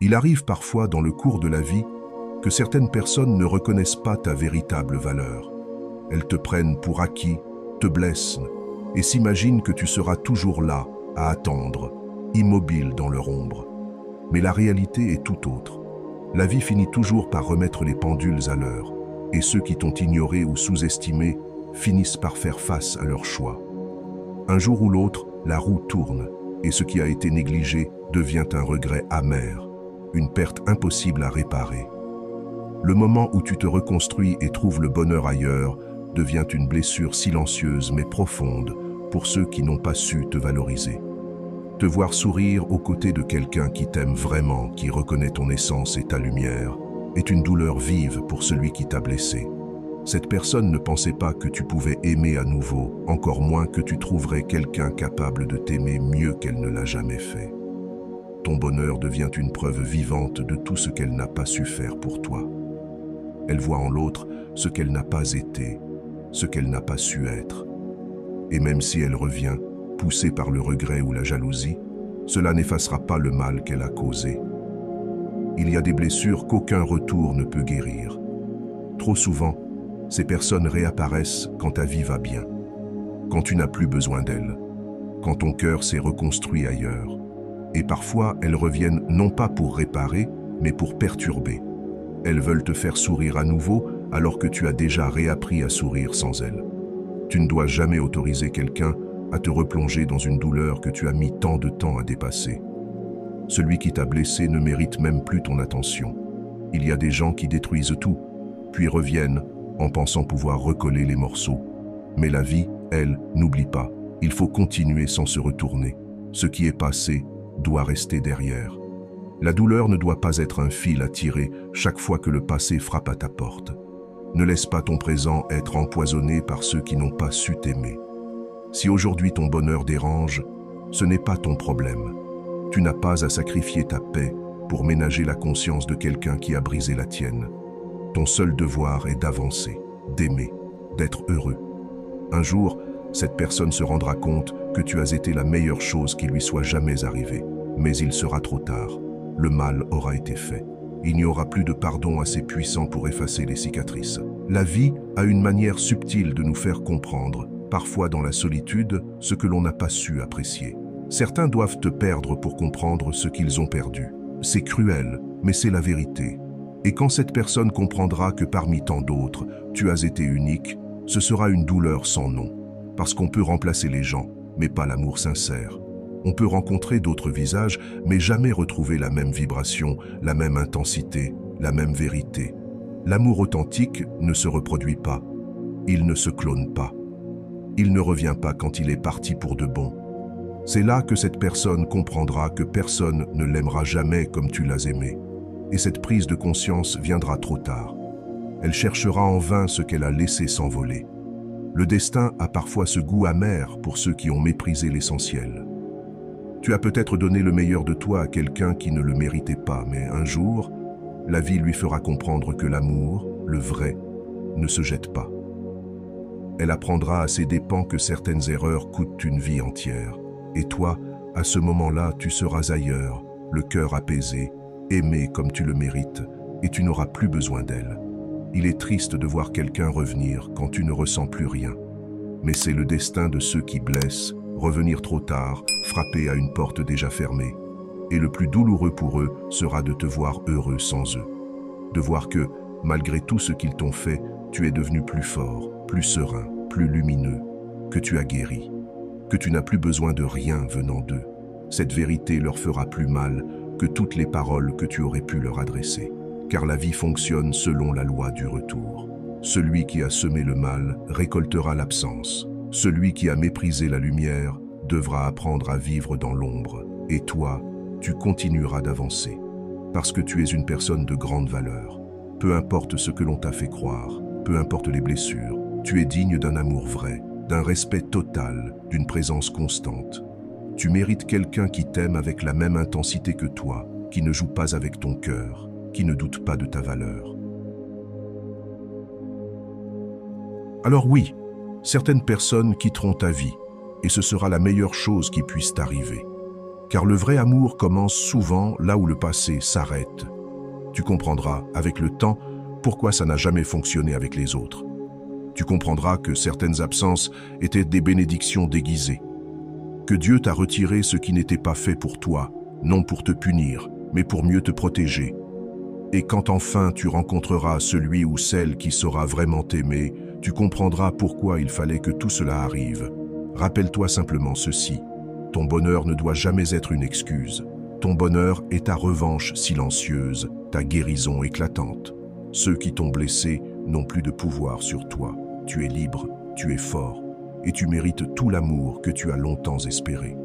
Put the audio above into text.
Il arrive parfois dans le cours de la vie que certaines personnes ne reconnaissent pas ta véritable valeur. Elles te prennent pour acquis, te blessent et s'imaginent que tu seras toujours là, à attendre, immobile dans leur ombre. Mais la réalité est tout autre. La vie finit toujours par remettre les pendules à l'heure, et ceux qui t'ont ignoré ou sous-estimé finissent par faire face à leur choix. Un jour ou l'autre, la roue tourne, et ce qui a été négligé devient un regret amer, une perte impossible à réparer. Le moment où tu te reconstruis et trouves le bonheur ailleurs devient une blessure silencieuse mais profonde pour ceux qui n'ont pas su te valoriser. Te voir sourire aux côtés de quelqu'un qui t'aime vraiment, qui reconnaît ton essence et ta lumière, est une douleur vive pour celui qui t'a blessé. Cette personne ne pensait pas que tu pouvais aimer à nouveau, encore moins que tu trouverais quelqu'un capable de t'aimer mieux qu'elle ne l'a jamais fait. Ton bonheur devient une preuve vivante de tout ce qu'elle n'a pas su faire pour toi. Elle voit en l'autre ce qu'elle n'a pas été, ce qu'elle n'a pas su être. Et même si elle revient, poussée par le regret ou la jalousie, cela n'effacera pas le mal qu'elle a causé. Il y a des blessures qu'aucun retour ne peut guérir. Trop souvent, ces personnes réapparaissent quand ta vie va bien, quand tu n'as plus besoin d'elles, quand ton cœur s'est reconstruit ailleurs. Et parfois, elles reviennent non pas pour réparer, mais pour perturber. Elles veulent te faire sourire à nouveau alors que tu as déjà réappris à sourire sans elles. Tu ne dois jamais autoriser quelqu'un à te replonger dans une douleur que tu as mis tant de temps à dépasser. Celui qui t'a blessé ne mérite même plus ton attention. Il y a des gens qui détruisent tout, puis reviennent en pensant pouvoir recoller les morceaux. Mais la vie, elle, n'oublie pas. Il faut continuer sans se retourner. Ce qui est passé doit rester derrière. La douleur ne doit pas être un fil à tirer chaque fois que le passé frappe à ta porte. Ne laisse pas ton présent être empoisonné par ceux qui n'ont pas su t'aimer. Si aujourd'hui ton bonheur dérange, ce n'est pas ton problème. Tu n'as pas à sacrifier ta paix pour ménager la conscience de quelqu'un qui a brisé la tienne. Ton seul devoir est d'avancer, d'aimer, d'être heureux. Un jour, cette personne se rendra compte que tu as été la meilleure chose qui lui soit jamais arrivée. Mais il sera trop tard. Le mal aura été fait. Il n'y aura plus de pardon assez puissant pour effacer les cicatrices. La vie a une manière subtile de nous faire comprendre, parfois dans la solitude, ce que l'on n'a pas su apprécier. Certains doivent te perdre pour comprendre ce qu'ils ont perdu. C'est cruel, mais c'est la vérité. Et quand cette personne comprendra que parmi tant d'autres, tu as été unique, ce sera une douleur sans nom. Parce qu'on peut remplacer les gens, mais pas l'amour sincère. On peut rencontrer d'autres visages, mais jamais retrouver la même vibration, la même intensité, la même vérité. L'amour authentique ne se reproduit pas. Il ne se clone pas. Il ne revient pas quand il est parti pour de bon. C'est là que cette personne comprendra que personne ne l'aimera jamais comme tu l'as aimé. Et cette prise de conscience viendra trop tard. Elle cherchera en vain ce qu'elle a laissé s'envoler. Le destin a parfois ce goût amer pour ceux qui ont méprisé l'essentiel. Tu as peut-être donné le meilleur de toi à quelqu'un qui ne le méritait pas, mais un jour, la vie lui fera comprendre que l'amour, le vrai, ne se jette pas. Elle apprendra à ses dépens que certaines erreurs coûtent une vie entière. Et toi, à ce moment-là, tu seras ailleurs, le cœur apaisé, aimé comme tu le mérites, et tu n'auras plus besoin d'elle. Il est triste de voir quelqu'un revenir quand tu ne ressens plus rien. Mais c'est le destin de ceux qui blessent, revenir trop tard, frapper à une porte déjà fermée. Et le plus douloureux pour eux sera de te voir heureux sans eux. De voir que, malgré tout ce qu'ils t'ont fait, tu es devenu plus fort, plus serein, plus lumineux, que tu as guéri, que tu n'as plus besoin de rien venant d'eux. Cette vérité leur fera plus mal que toutes les paroles que tu aurais pu leur adresser. Car la vie fonctionne selon la loi du retour. Celui qui a semé le mal récoltera l'absence. Celui qui a méprisé la lumière devra apprendre à vivre dans l'ombre. Et toi, tu continueras d'avancer. Parce que tu es une personne de grande valeur. Peu importe ce que l'on t'a fait croire, peu importe les blessures, tu es digne d'un amour vrai, d'un respect total, d'une présence constante. Tu mérites quelqu'un qui t'aime avec la même intensité que toi, qui ne joue pas avec ton cœur, qui ne doute pas de ta valeur. Alors oui, certaines personnes quitteront ta vie, et ce sera la meilleure chose qui puisse t'arriver. Car le vrai amour commence souvent là où le passé s'arrête. Tu comprendras, avec le temps, pourquoi ça n'a jamais fonctionné avec les autres. Tu comprendras que certaines absences étaient des bénédictions déguisées. Que Dieu t'a retiré ce qui n'était pas fait pour toi, non pour te punir, mais pour mieux te protéger. Et quand enfin tu rencontreras celui ou celle qui saura vraiment t'aimer, tu comprendras pourquoi il fallait que tout cela arrive. Rappelle-toi simplement ceci. Ton bonheur ne doit jamais être une excuse. Ton bonheur est ta revanche silencieuse, ta guérison éclatante. Ceux qui t'ont blessé n'ont plus de pouvoir sur toi. Tu es libre, tu es fort, et tu mérites tout l'amour que tu as longtemps espéré.